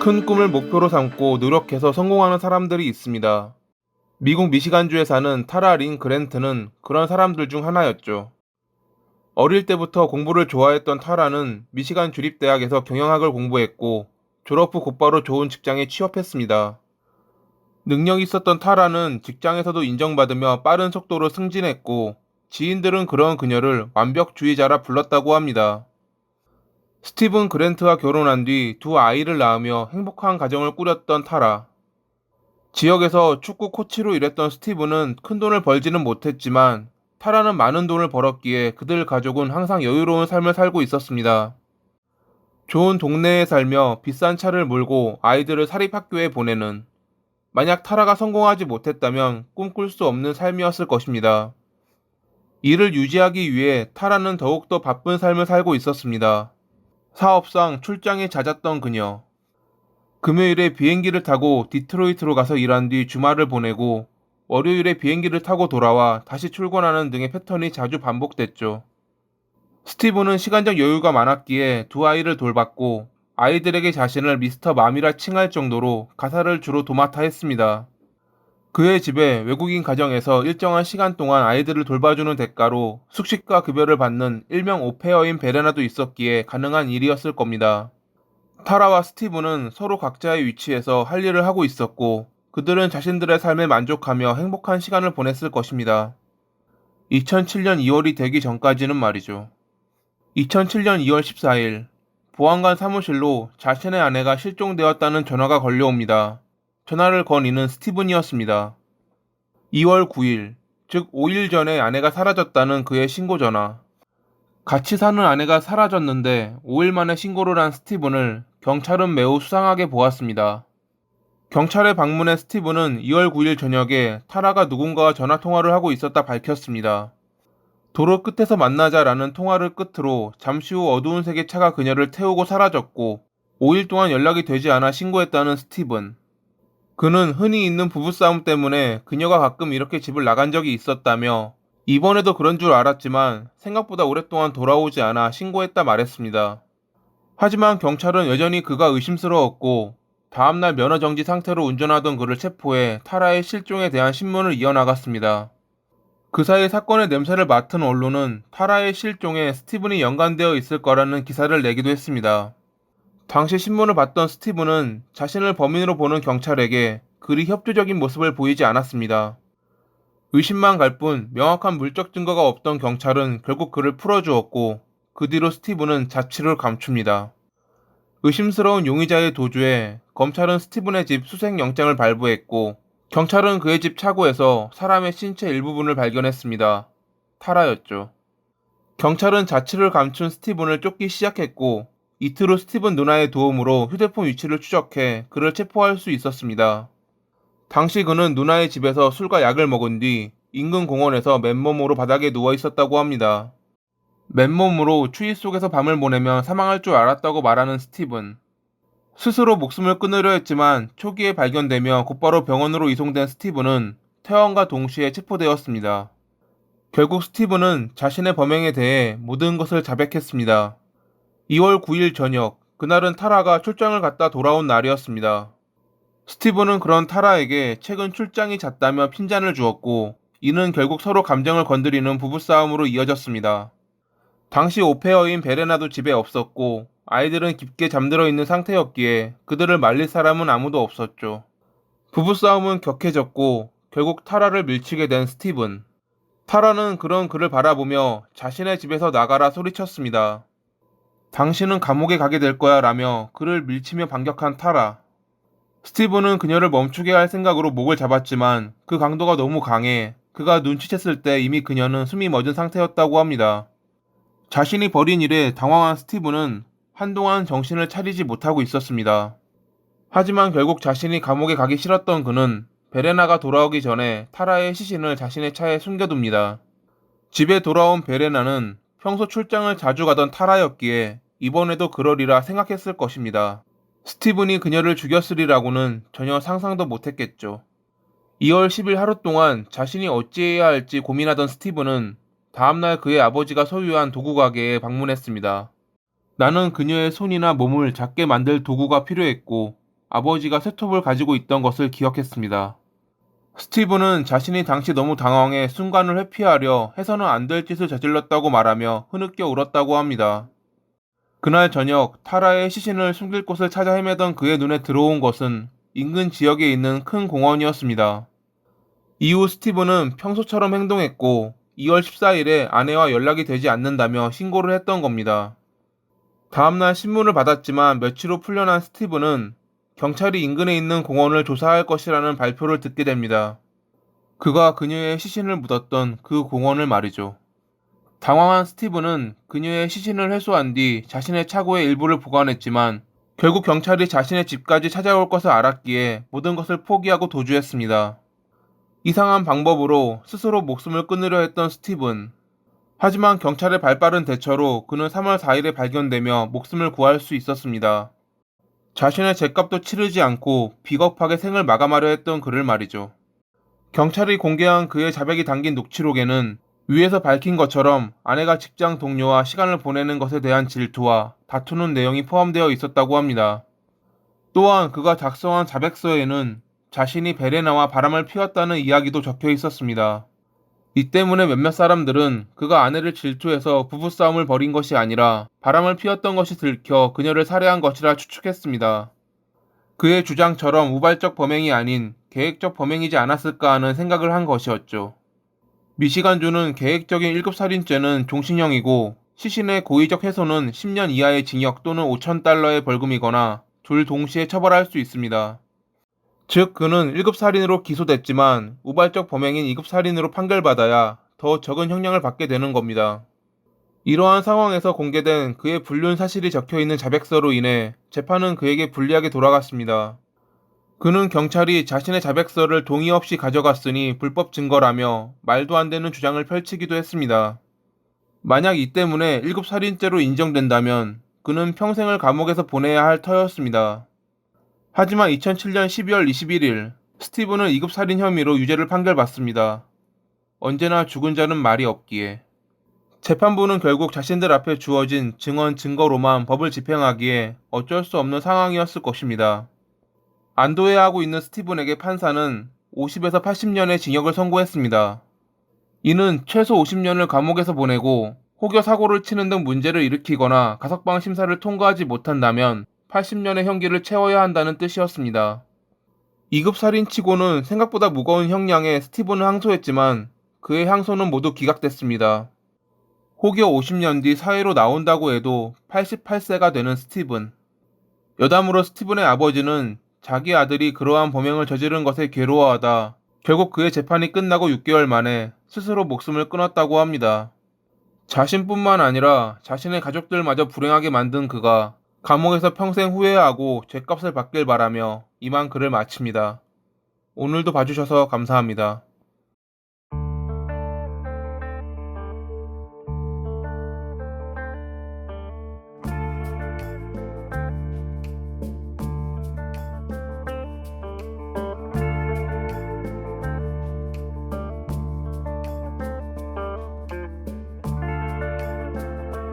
큰 꿈을 목표로 삼고 노력해서 성공하는 사람들이 있습니다. 미국 미시간주에 사는 타라 린 그랜트는 그런 사람들 중 하나였죠. 어릴 때부터 공부를 좋아했던 타라는 미시간 주립대학에서 경영학을 공부했고 졸업 후 곧바로 좋은 직장에 취업했습니다. 능력이 있었던 타라는 직장에서도 인정받으며 빠른 속도로 승진했고 지인들은 그런 그녀를 완벽주의자라 불렀다고 합니다. 스티븐 그랜트와 결혼한 뒤 두 아이를 낳으며 행복한 가정을 꾸렸던 타라. 지역에서 축구 코치로 일했던 스티븐은 큰돈을 벌지는 못했지만 타라는 많은 돈을 벌었기에 그들 가족은 항상 여유로운 삶을 살고 있었습니다. 좋은 동네에 살며 비싼 차를 몰고 아이들을 사립학교에 보내는, 만약 타라가 성공하지 못했다면 꿈꿀 수 없는 삶이었을 것입니다. 이를 유지하기 위해 타라는 더욱더 바쁜 삶을 살고 있었습니다. 사업상 출장이 잦았던 그녀. 금요일에 비행기를 타고 디트로이트로 가서 일한 뒤 주말을 보내고 월요일에 비행기를 타고 돌아와 다시 출근하는 등의 패턴이 자주 반복됐죠. 스티브는 시간적 여유가 많았기에 두 아이를 돌봤고 아이들에게 자신을 미스터 맘이라 칭할 정도로 가사를 주로 도맡아 했습니다. 그의 집에 외국인 가정에서 일정한 시간 동안 아이들을 돌봐주는 대가로 숙식과 급여를 받는 일명 오페어인 베레나도 있었기에 가능한 일이었을 겁니다. 타라와 스티브는 서로 각자의 위치에서 할 일을 하고 있었고 그들은 자신들의 삶에 만족하며 행복한 시간을 보냈을 것입니다. 2007년 2월이 되기 전까지는 말이죠. 2007년 2월 14일, 보안관 사무실로 자신의 아내가 실종되었다는 전화가 걸려옵니다. 전화를 건 이는 스티븐이었습니다. 2월 9일, 즉 5일 전에 아내가 사라졌다는 그의 신고 전화. 같이 사는 아내가 사라졌는데 5일 만에 신고를 한 스티븐을 경찰은 매우 수상하게 보았습니다. 경찰에 방문한 스티븐은 2월 9일 저녁에 타라가 누군가와 전화통화를 하고 있었다 밝혔습니다. 도로 끝에서 만나자라는 통화를 끝으로 잠시 후 어두운 색의 차가 그녀를 태우고 사라졌고 5일 동안 연락이 되지 않아 신고했다는 스티븐. 그는 흔히 있는 부부싸움 때문에 그녀가 가끔 이렇게 집을 나간 적이 있었다며 이번에도 그런 줄 알았지만 생각보다 오랫동안 돌아오지 않아 신고했다 말했습니다. 하지만 경찰은 여전히 그가 의심스러웠고 다음날 면허정지 상태로 운전하던 그를 체포해 타라의 실종에 대한 신문을 이어나갔습니다. 그 사이 사건의 냄새를 맡은 언론은 타라의 실종에 스티븐이 연관되어 있을 거라는 기사를 내기도 했습니다. 당시 신문을 봤던 스티븐은 자신을 범인으로 보는 경찰에게 그리 협조적인 모습을 보이지 않았습니다. 의심만 갈 뿐 명확한 물적 증거가 없던 경찰은 결국 그를 풀어주었고 그 뒤로 스티븐은 자취를 감춥니다. 의심스러운 용의자의 도주에 검찰은 스티븐의 집 수색영장을 발부했고 경찰은 그의 집 차고에서 사람의 신체 일부분을 발견했습니다. 타라였죠. 경찰은 자취를 감춘 스티븐을 쫓기 시작했고 이틀 후 스티븐 누나의 도움으로 휴대폰 위치를 추적해 그를 체포할 수 있었습니다. 당시 그는 누나의 집에서 술과 약을 먹은 뒤 인근 공원에서 맨몸으로 바닥에 누워 있었다고 합니다. 맨몸으로 추위 속에서 밤을 보내며 사망할 줄 알았다고 말하는 스티븐. 스스로 목숨을 끊으려 했지만 초기에 발견되며 곧바로 병원으로 이송된 스티븐은 퇴원과 동시에 체포되었습니다. 결국 스티븐은 자신의 범행에 대해 모든 것을 자백했습니다. 2월 9일 저녁, 그날은 타라가 출장을 갔다 돌아온 날이었습니다. 스티븐은 그런 타라에게 최근 출장이 잦다며 핀잔을 주었고 이는 결국 서로 감정을 건드리는 부부싸움으로 이어졌습니다. 당시 오페어인 베레나도 집에 없었고 아이들은 깊게 잠들어 있는 상태였기에 그들을 말릴 사람은 아무도 없었죠. 부부싸움은 격해졌고 결국 타라를 밀치게 된 스티븐. 타라는 그런 그를 바라보며 자신의 집에서 나가라 소리쳤습니다. 당신은 감옥에 가게 될 거야 라며 그를 밀치며 반격한 타라. 스티븐은 그녀를 멈추게 할 생각으로 목을 잡았지만 그 강도가 너무 강해 그가 눈치챘을 때 이미 그녀는 숨이 멎은 상태였다고 합니다. 자신이 벌인 일에 당황한 스티븐은 한동안 정신을 차리지 못하고 있었습니다. 하지만 결국 자신이 감옥에 가기 싫었던 그는 베레나가 돌아오기 전에 타라의 시신을 자신의 차에 숨겨둡니다. 집에 돌아온 베레나는 평소 출장을 자주 가던 타라였기에 이번에도 그러리라 생각했을 것입니다. 스티븐이 그녀를 죽였으리라고는 전혀 상상도 못했겠죠. 2월 10일 하루 동안 자신이 어찌해야 할지 고민하던 스티븐은 다음날 그의 아버지가 소유한 도구 가게에 방문했습니다. 나는 그녀의 손이나 몸을 작게 만들 도구가 필요했고 아버지가 쇠톱을 가지고 있던 것을 기억했습니다. 스티브는 자신이 당시 너무 당황해 순간을 회피하려 해서는 안 될 짓을 저질렀다고 말하며 흐느껴 울었다고 합니다. 그날 저녁 타라의 시신을 숨길 곳을 찾아 헤매던 그의 눈에 들어온 것은 인근 지역에 있는 큰 공원이었습니다. 이후 스티브는 평소처럼 행동했고 2월 14일에 아내와 연락이 되지 않는다며 신고를 했던 겁니다. 다음날 신문을 받았지만 며칠 후 풀려난 스티브는 경찰이 인근에 있는 공원을 조사할 것이라는 발표를 듣게 됩니다. 그가 그녀의 시신을 묻었던 그 공원을 말이죠. 당황한 스티브는 그녀의 시신을 회수한 뒤 자신의 차고에 일부를 보관했지만 결국 경찰이 자신의 집까지 찾아올 것을 알았기에 모든 것을 포기하고 도주했습니다. 이상한 방법으로 스스로 목숨을 끊으려 했던 스티븐. 하지만 경찰의 발빠른 대처로 그는 3월 4일에 발견되며 목숨을 구할 수 있었습니다. 자신의 죗값도 치르지 않고 비겁하게 생을 마감하려 했던 그를 말이죠. 경찰이 공개한 그의 자백이 담긴 녹취록에는 위에서 밝힌 것처럼 아내가 직장 동료와 시간을 보내는 것에 대한 질투와 다투는 내용이 포함되어 있었다고 합니다. 또한 그가 작성한 자백서에는 자신이 베레나와 바람을 피웠다는 이야기도 적혀 있었습니다. 이 때문에 몇몇 사람들은 그가 아내를 질투해서 부부싸움을 벌인 것이 아니라 바람을 피웠던 것이 들켜 그녀를 살해한 것이라 추측했습니다. 그의 주장처럼 우발적 범행이 아닌 계획적 범행이지 않았을까 하는 생각을 한 것이었죠. 미시간주는 계획적인 1급 살인죄는 종신형이고 시신의 고의적 훼손은 10년 이하의 징역 또는 $5,000의 벌금이거나 둘 동시에 처벌할 수 있습니다. 즉 그는 1급 살인으로 기소됐지만 우발적 범행인 2급 살인으로 판결받아야 더 적은 형량을 받게 되는 겁니다. 이러한 상황에서 공개된 그의 불륜 사실이 적혀있는 자백서로 인해 재판은 그에게 불리하게 돌아갔습니다. 그는 경찰이 자신의 자백서를 동의 없이 가져갔으니 불법 증거라며 말도 안 되는 주장을 펼치기도 했습니다. 만약 이 때문에 1급 살인죄로 인정된다면 그는 평생을 감옥에서 보내야 할 터였습니다. 하지만 2007년 12월 21일 스티브는 2급 살인 혐의로 유죄를 판결받습니다. 언제나 죽은 자는 말이 없기에. 재판부는 결국 자신들 앞에 주어진 증언 증거로만 법을 집행하기에 어쩔 수 없는 상황이었을 것입니다. 안도해하고 있는 스티븐에게 판사는 50에서 80년의 징역을 선고했습니다. 이는 최소 50년을 감옥에서 보내고 혹여 사고를 치는 등 문제를 일으키거나 가석방 심사를 통과하지 못한다면 80년의 형기를 채워야 한다는 뜻이었습니다. 2급 살인치고는 생각보다 무거운 형량에 스티븐은 항소했지만 그의 항소는 모두 기각됐습니다. 혹여 50년 뒤 사회로 나온다고 해도 88세가 되는 스티븐. 여담으로 스티븐의 아버지는 자기 아들이 그러한 범행을 저지른 것에 괴로워하다 결국 그의 재판이 끝나고 6개월 만에 스스로 목숨을 끊었다고 합니다. 자신뿐만 아니라 자신의 가족들마저 불행하게 만든 그가 감옥에서 평생 후회하고 죗값을 받길 바라며 이만 글을 마칩니다. 오늘도 봐주셔서 감사합니다.